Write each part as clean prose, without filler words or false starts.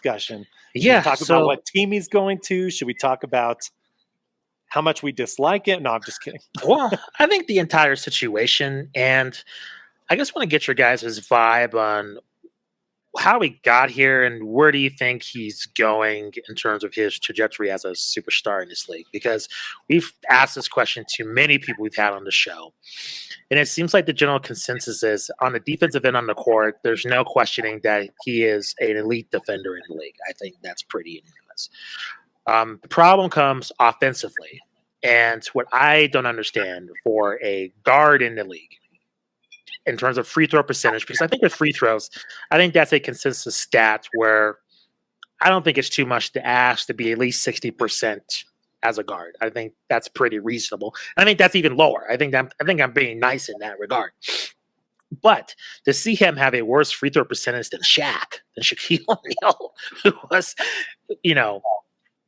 discussion. Should we Yeah. talk about what team he's going to? Should we talk about how much we dislike it? No, I'm just kidding. Well, I think the entire situation, and I just want to get your guys' vibe on how he got here and where do you think he's going in terms of his trajectory as a superstar in this league? Because we've asked this question to many people we've had on the show. And it seems like the general consensus is on the defensive end on the court, there's no questioning that he is an elite defender in the league. I think that's pretty unanimous. The problem comes offensively. And what I don't understand for a guard in the league, in terms of free throw percentage, because I think with free throws, I think that's a consensus stat where I don't think it's too much to ask to be at least 60% as a guard. I think that's pretty reasonable. I think that's even lower. I think I'm being nice in that regard. But to see him have a worse free throw percentage than Shaquille O'Neal, who was,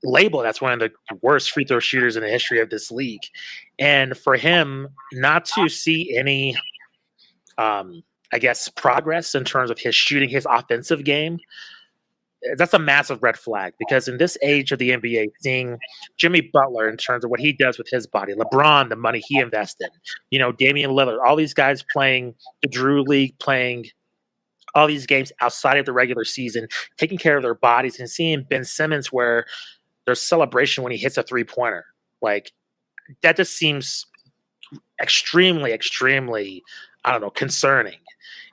labeled as one of the worst free throw shooters in the history of this league, and for him not to see any progress in terms of his shooting, his offensive game, that's a massive red flag. Because in this age of the NBA, seeing Jimmy Butler in terms of what he does with his body, LeBron, the money he invested, Damian Lillard, all these guys playing the Drew League, playing all these games outside of the regular season, taking care of their bodies, and seeing Ben Simmons where there's celebration when he hits a three-pointer. Like, that just seems extremely, extremely, concerning.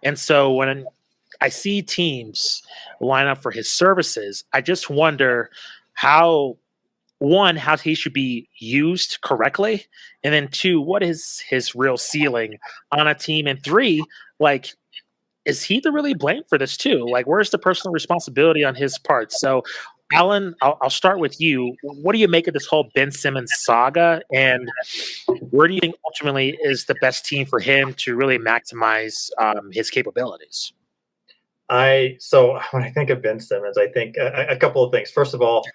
And so when I see teams line up for his services, I just wonder how he should be used correctly, and then two, what is his real ceiling on a team, and three, is he to really blame for this too? Where's the personal responsibility on his part? So, Alan, I'll start with you. What do you make of this whole Ben Simmons saga, and where do you think ultimately is the best team for him to really maximize his capabilities? So when I think of Ben Simmons, I think a couple of things. First of all,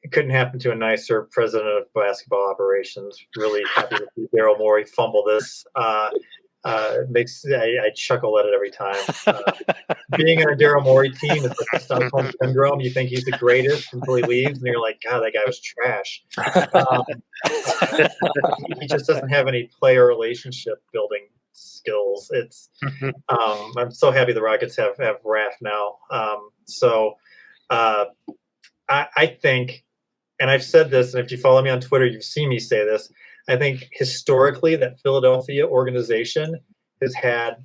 it couldn't happen to a nicer president of basketball operations. Really happy to see Daryl Morey fumble this. I chuckle at it every time. Being on a Daryl Morey team is like the Stockholm syndrome. You think he's the greatest until he leaves, and you're like, God, that guy was trash. He just doesn't have any player relationship building skills. It's I'm so happy the Rockets have Raph now. I think, and I've said this, and if you follow me on Twitter, you've seen me say this. I think historically that Philadelphia organization has had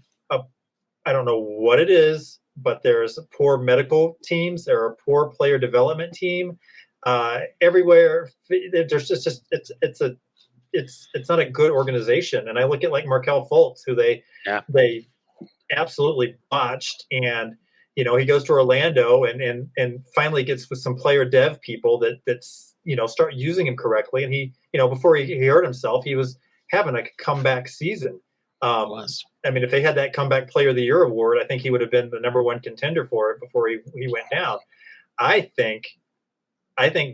I don't know what it is, but there's poor medical teams. There are poor player development team everywhere. There's it's not a good organization. And I look at Markelle Fultz, who they absolutely botched, and he goes to Orlando and finally gets with some player dev people that's start using him correctly. And he before he hurt himself, he was having a comeback season. If they had that comeback player of the year award, I think he would have been the number one contender for it before he went down. I think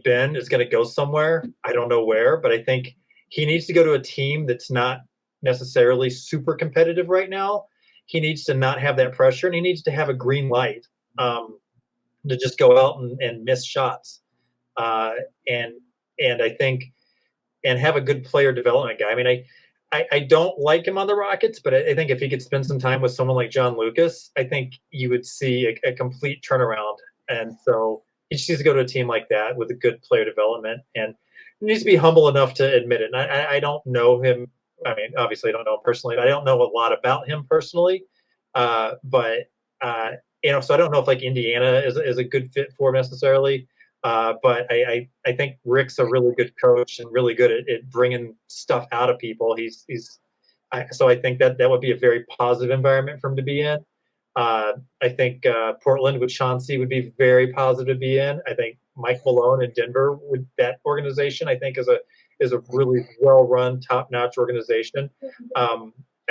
Ben is going to go somewhere. I don't know where, but I think he needs to go to a team that's not necessarily super competitive right now. He needs to not have that pressure, and he needs to have a green light to just go out and miss shots. And I think, and have a good player development guy. I don't like him on the Rockets, but I think if he could spend some time with someone like John Lucas, I think you would see a complete turnaround. And so he just needs to go to a team like that with a good player development, and he needs to be humble enough to admit it. And I don't know him. Obviously I don't know him personally. I don't know a lot about him personally. So I don't know if Indiana is a good fit for him necessarily. But I think Rick's a really good coach and really good at bringing stuff out of people. So I think that would be a very positive environment for him to be in. I think Portland with Chauncey would be very positive to be in. I think Mike Malone in Denver with that organization, I think is a really well-run, top-notch organization.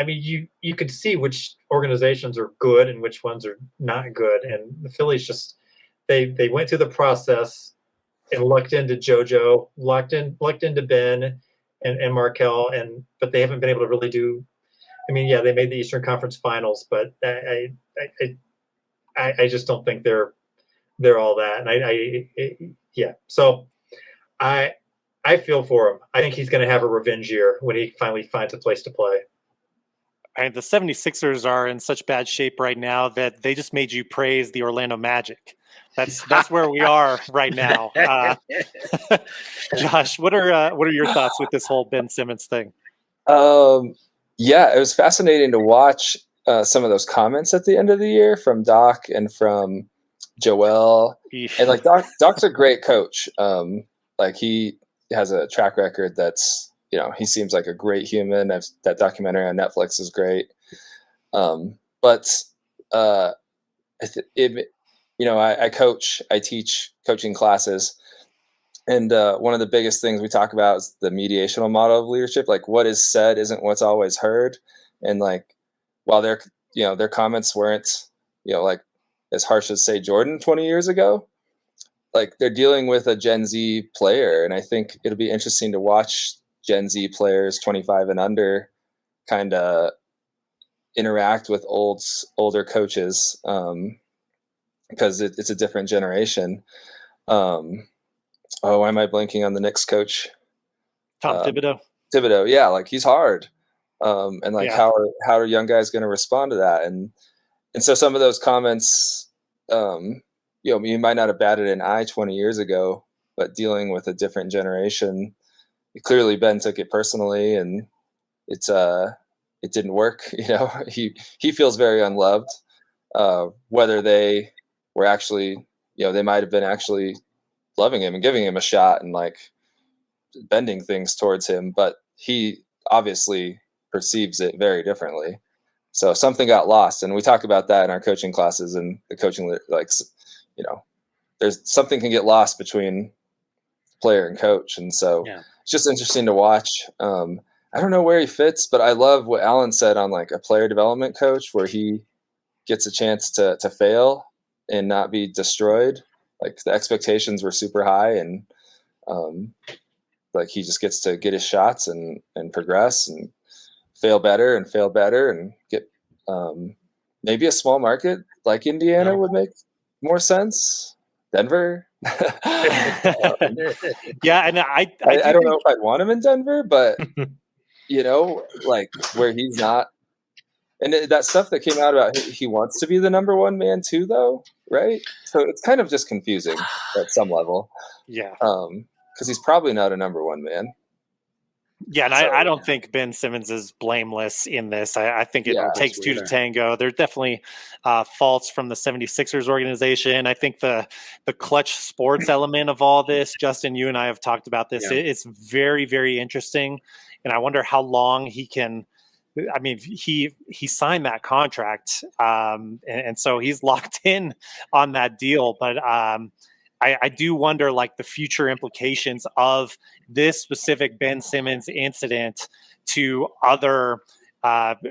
You could see which organizations are good and which ones are not good. And the Phillies just they went through the process and lucked into JoJo, lucked into Ben and Markelle, but they haven't been able to really do. They made the Eastern Conference Finals, but I just don't think they're they're all that. And yeah. So I feel for him. I think he's going to have a revenge year when he finally finds a place to play. And the 76ers are in such bad shape right now that they just made you praise the Orlando Magic. That's where we are right now. Josh, what are your thoughts with this whole Ben Simmons thing? Yeah, it was fascinating to watch some of those comments at the end of the year from Doc and from Joel. And like Doc's a great coach. Like he has a track record that's, he seems like a great human. That documentary on Netflix is great. But I teach coaching classes. And one of the biggest things we talk about is the mediational model of leadership. Like what is said isn't what's always heard. And like, while their comments weren't, like as harsh as say Jordan 20 years ago, like they're dealing with a Gen Z player. And I think it'll be interesting to watch Gen Z players 25 and under kind of interact with older coaches because it's a different generation. Why am I blanking on the Knicks coach? Tom Thibodeau. Thibodeau, yeah, like he's hard. And like how are young guys going to respond to that? And so some of those comments, you might not have batted an eye 20 years ago, but dealing with a different generation, clearly Ben took it personally, and it didn't work. He feels very unloved. Whether they were actually, they might have been actually loving him and giving him a shot and like bending things towards him, but he obviously perceives it very differently. So something got lost, and we talk about that in our coaching classes and the coaching, like, there's something can get lost between player and coach. And so it's just interesting to watch. I don't know where he fits, but I love what Alan said on like a player development coach, where he gets a chance to fail and not be destroyed. Like the expectations were super high, and like he just gets to get his shots and progress and fail better and get maybe a small market like Indiana would make more sense. Denver. Yeah, and I don't know if I'd want him in Denver, but like where he's not. And that stuff that came out about he wants to be the number one man too, though, right? So it's kind of just confusing at some level. Yeah. Because he's probably not a number one man. Yeah, and I don't think Ben Simmons is blameless in this. I think it takes two to tango. There's definitely faults from the 76ers organization. I think the clutch sports element of all this, Justin, you and I have talked about this. Yeah. It's very, very interesting. And I wonder how long he can – I mean, he signed that contract, and so he's locked in on that deal. But I do wonder, like, the future implications of this specific Ben Simmons incident to other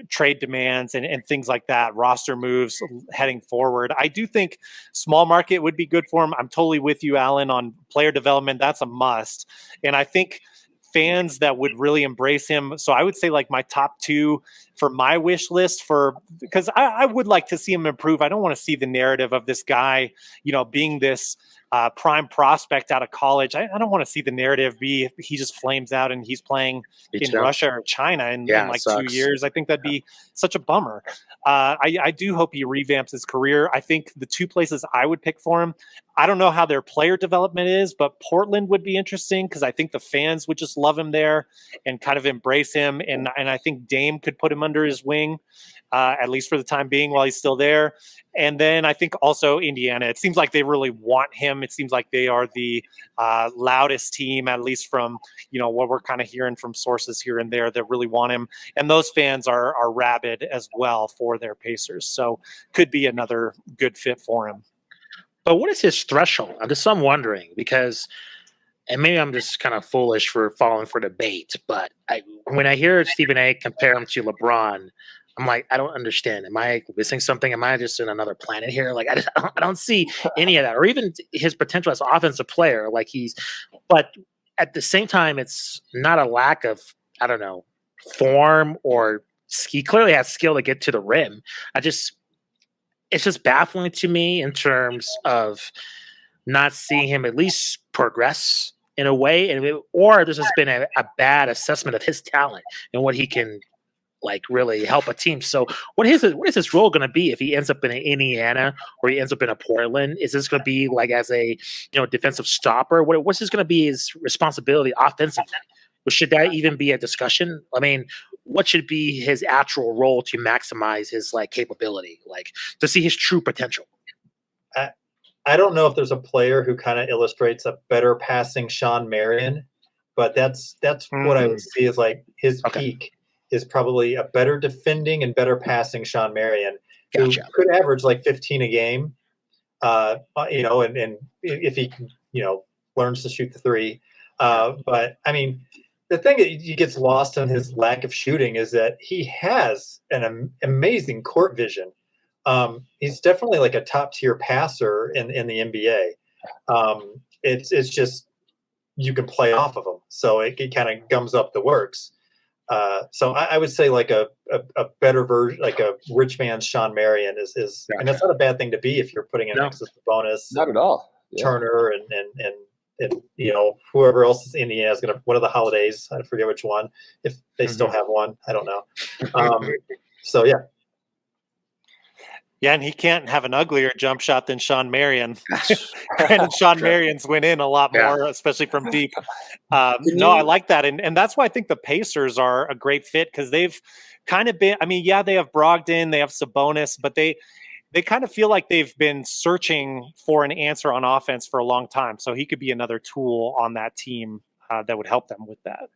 trade demands and things like that, roster moves heading forward. I do think small market would be good for him. I'm totally with you, Alan, on player development. That's a must. And I think fans that would really embrace him. So I would say like my top two for my wish list because I would like to see him improve. I don't want to see the narrative of this guy, being this prime prospect out of college. I don't want to see the narrative be he just flames out and he's playing in Russia or China in like 2 years. I think that'd be such a bummer. I do hope he revamps his career. I think the two places I would pick for him, I don't know how their player development is, but Portland would be interesting because I think the fans would just love him there and kind of embrace him. And I think Dame could put him under his wing, at least for the time being while he's still there. And then I think also Indiana. It seems like they really want him. It seems like they are the loudest team, at least from what we're kind of hearing from sources here and there that really want him. And those fans are rabid as well for their Pacers. So could be another good fit for him. But what is his threshold? I'm wondering because, and maybe I'm just kind of foolish for falling for debate, but when I hear Stephen A. compare him to LeBron, I'm like, I don't understand. Am I missing something? Am I just in another planet here? Like, I don't see any of that, or even his potential as an offensive player. Like but at the same time, it's not a lack of, I don't know, form or he clearly has skill to get to the rim. it's just baffling to me in terms of not seeing him at least progress in a way, or there's just been a bad assessment of his talent and what he can like really help a team. So what is his role going to be if he ends up in Indiana or he ends up in a Portland? Is this going to be like as a defensive stopper? What's this going to be his responsibility offensively? Or should that even be a discussion? I mean, what should be his actual role to maximize his like capability, like to see his true potential? I don't know if there's a player who kind of illustrates a better passing Sean Marion, but that's what I would see is like his peak is probably a better defending and better passing Sean Marion, who could average like 15 a game, and if he learns to shoot the three. But I mean, the thing that gets lost in his lack of shooting is that he has an amazing court vision. He's definitely like a top tier passer in the NBA. It's just you can play off of him, so it kind of gums up the works. So I would say like a better version, like a rich man's Sean Marion is, and that's not a bad thing to be if you're putting in next to the bonus. Not at all. Yeah. Turner and whoever else is Indiana is going to one of the holidays. I forget which one. If they still have one, I don't know. So yeah. Yeah, and he can't have an uglier jump shot than Sean Marion. Granted, Sean Marion's went in a lot more, especially from deep. No, I like that. And that's why I think the Pacers are a great fit because they've kind of been – I mean, yeah, they have Brogdon, they have Sabonis, but they kind of feel like they've been searching for an answer on offense for a long time. So he could be another tool on that team that would help them with that.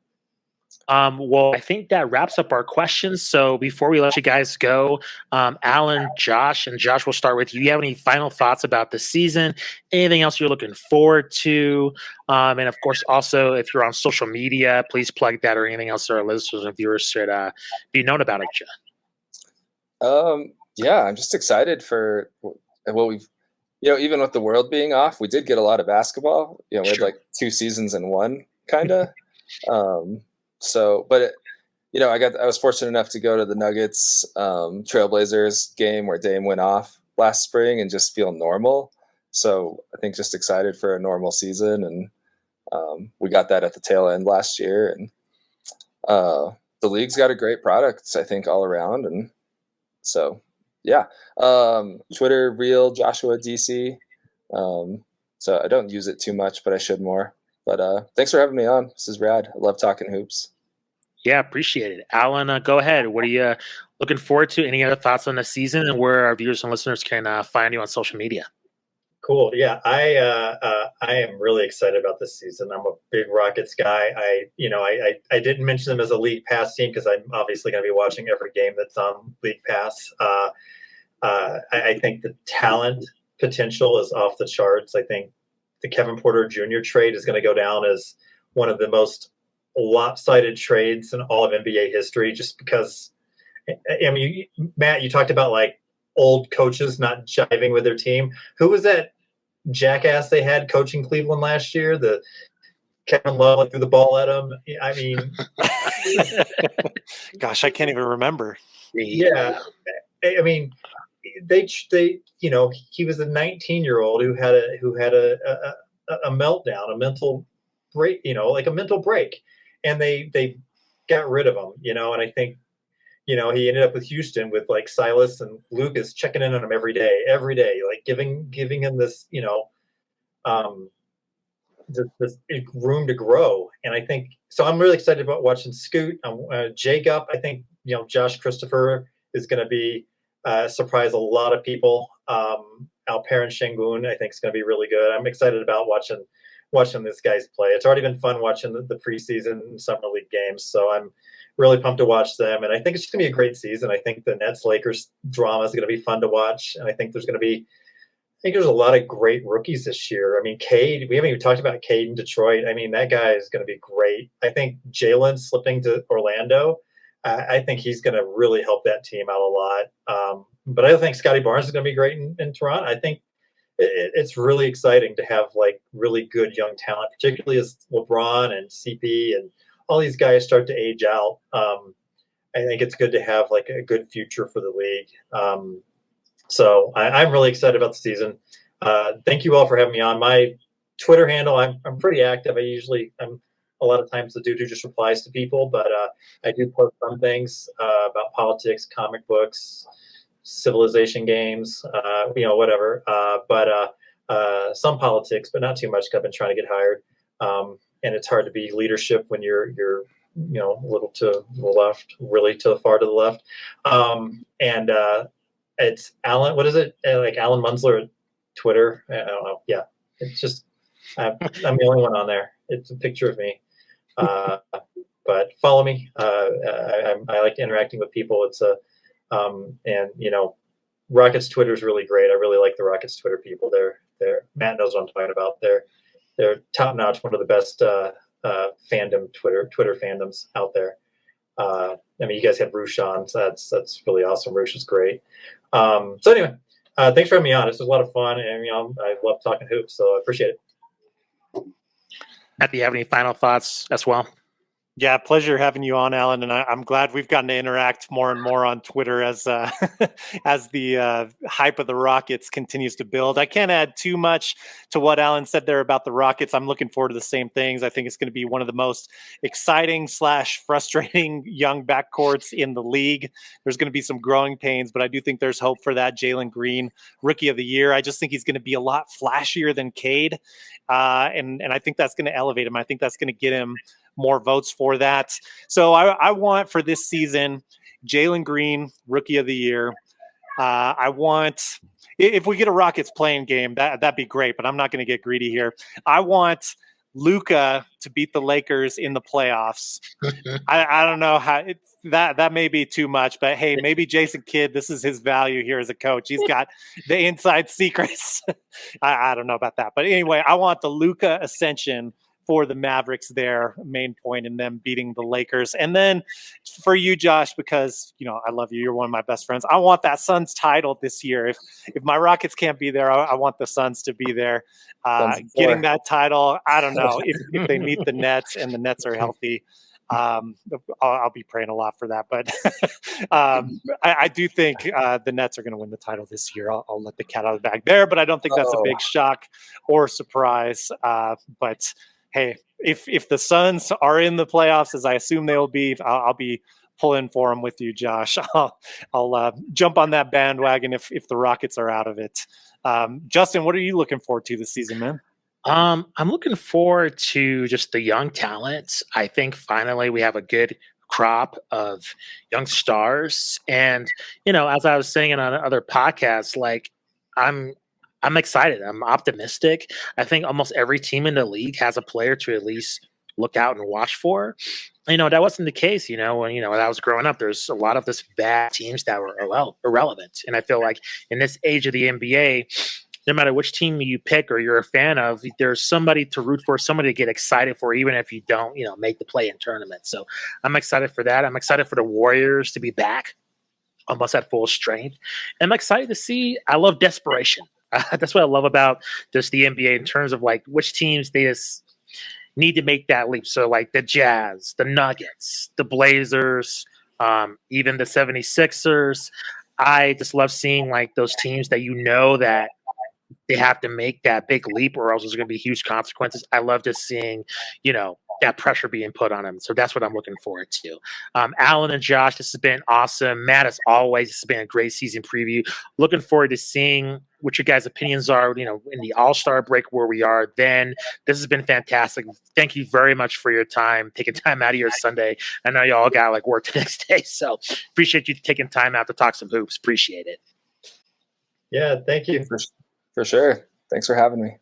Well, I think that wraps up our questions. So before we let you guys go, Alan, Josh, and Josh, we'll start with you. Do you have any final thoughts about the season? Anything else you're looking forward to? And of course, also, if you're on social media, please plug that or anything else that our listeners and viewers should be known about it. Yeah, I'm just excited for what we've, even with the world being off, we did get a lot of basketball. We had like 2 seasons in one, kind of. So, but I was fortunate enough to go to the Nuggets Trailblazers game where Dame went off last spring and just feel normal. So I think just excited for a normal season, and we got that at the tail end last year. And the league's got a great product, I think, all around. And so, yeah, Twitter, real Joshua DC. So I don't use it too much, but I should more. But thanks for having me on. This is rad. I love talking hoops. Yeah, appreciate it. Alan, go ahead. What are you looking forward to? Any other thoughts on the season and where our viewers and listeners can find you on social media? Cool. Yeah, I am really excited about this season. I'm a big Rockets guy. I didn't mention them as a League Pass team because I'm obviously going to be watching every game that's on League Pass. I think the talent potential is off the charts. I think the Kevin Porter Jr. trade is going to go down as one of the most lopsided trades in all of NBA history, just because, I mean, Matt, you talked about like old coaches not jiving with their team. Who was that jackass they had coaching Cleveland last year? The Kevin Love threw the ball at him. I mean, gosh, I can't even remember. Yeah. I mean, they he was a 19-year-old who had a meltdown, a mental break, like a mental break, and they got rid of him, and I think he ended up with Houston with like Silas and Lucas checking in on him every day, like giving him this this room to grow. And I think so. I'm really excited about watching Scoot, Jacob. I think Josh Christopher is going to be surprise a lot of people. Alperen Şengün, I think, is going to be really good. I'm excited about watching this guys play. It's already been fun watching the preseason summer league games, so I'm really pumped to watch them. And I think it's just going to be a great season. I think the Nets-Lakers drama is going to be fun to watch, and I think there's a lot of great rookies this year. I mean, Cade, we haven't even talked about Cade in Detroit. I mean, that guy is going to be great. I think Jalen slipping to Orlando, I think he's going to really help that team out a lot. But I think Scotty Barnes is going to be great in Toronto. I think it's really exciting to have like really good young talent, particularly as LeBron and CP and all these guys start to age out. I think it's good to have like a good future for the league. So I'm really excited about the season. Thank you all for having me on. My Twitter handle, I'm pretty active. I'm a lot of times the dude who just replies to people, but I do post some things about politics, comic books, civilization games, whatever. But some politics, but not too much. I've been trying to get hired, and it's hard to be leadership when you're a little to the left, really to the far to the left. And it's Alan. What is it? Like Alan Munzler, Twitter. I don't know. Yeah, it's just I'm the only one on there. It's a picture of me. But follow me. I like interacting with people. It's Rockets Twitter is really great. I really like the Rockets Twitter people. They're Matt knows what I'm talking about. They're top notch. One of the best fandom Twitter fandoms out there. You guys have Roosh on, so that's really awesome. Roosh is great. So anyway, thanks for having me on. This was a lot of fun, and I love talking hoops, so I appreciate it. Matt, do you have any final thoughts as well? Yeah, pleasure having you on, Alan, and I'm glad we've gotten to interact more and more on Twitter as as the hype of the Rockets continues to build. I can't add too much to what Alan said there about the Rockets. I'm looking forward to the same things. I think it's going to be one of the most exciting / frustrating young backcourts in the league. There's going to be some growing pains, but I do think there's hope for that. Jalen Green, Rookie of the Year. I just think he's going to be a lot flashier than Cade, and I think that's going to elevate him. I think that's going to get him more votes for that. So I want for this season, Jalen Green, Rookie of the Year. I want, if we get a Rockets playing game, that'd be great, but I'm not going to get greedy here. I want Luka to beat the Lakers in the playoffs. I don't know how that may be too much, but hey, maybe Jason Kidd, this is his value here as a coach. He's got the inside secrets. I don't know about that, but anyway, I want the Luka ascension for the Mavericks, their main point in them beating the Lakers. And then for you, Josh, because, I love you. You're one of my best friends. I want that Suns title this year. If my Rockets can't be there, I want the Suns to be there. Getting that title, I don't know. If they meet the Nets and the Nets are healthy, I'll be praying a lot for that. But I do think the Nets are going to win the title this year. I'll let the cat out of the bag there, but I don't think that's a big shock or surprise. But hey, if the Suns are in the playoffs, as I assume they will be, I'll be pulling for them with you, Josh. I'll jump on that bandwagon if the Rockets are out of it. Justin, what are you looking forward to this season, man? I'm looking forward to just the young talent. I think finally we have a good crop of young stars. And, as I was saying on other podcasts, like I'm excited. I'm optimistic. I think almost every team in the league has a player to at least look out and watch for. That wasn't the case, when I was growing up, there's a lot of this bad teams that were irrelevant. And I feel like in this age of the NBA, no matter which team you pick or you're a fan of, there's somebody to root for, somebody to get excited for, even if you don't, make the play-in tournament. So I'm excited for that. I'm excited for the Warriors to be back almost at full strength. And I'm excited to see, I love desperation. That's what I love about just the NBA in terms of like which teams they just need to make that leap. So like the Jazz, the Nuggets, the Blazers, even the 76ers. I just love seeing like those teams that that they have to make that big leap or else there's going to be huge consequences. I love just seeing, that pressure being put on them. So that's what I'm looking forward to. Alan and Josh, this has been awesome. Matt, as always, this has been a great season preview. Looking forward to seeing what your guys' opinions are, in the All-Star break where we are then. This has been fantastic. Thank you very much for your time, taking time out of your Sunday. I know you all got work the next day, so appreciate you taking time out to talk some hoops. Appreciate it. Yeah, thank you. For sure. Thanks for having me.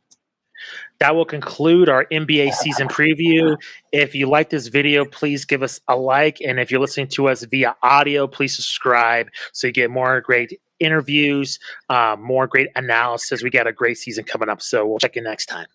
That will conclude our NBA season preview. If you like this video, please give us a like. And if you're listening to us via audio, please subscribe so you get more great interviews, more great analysis. We got a great season coming up. So we'll check you next time.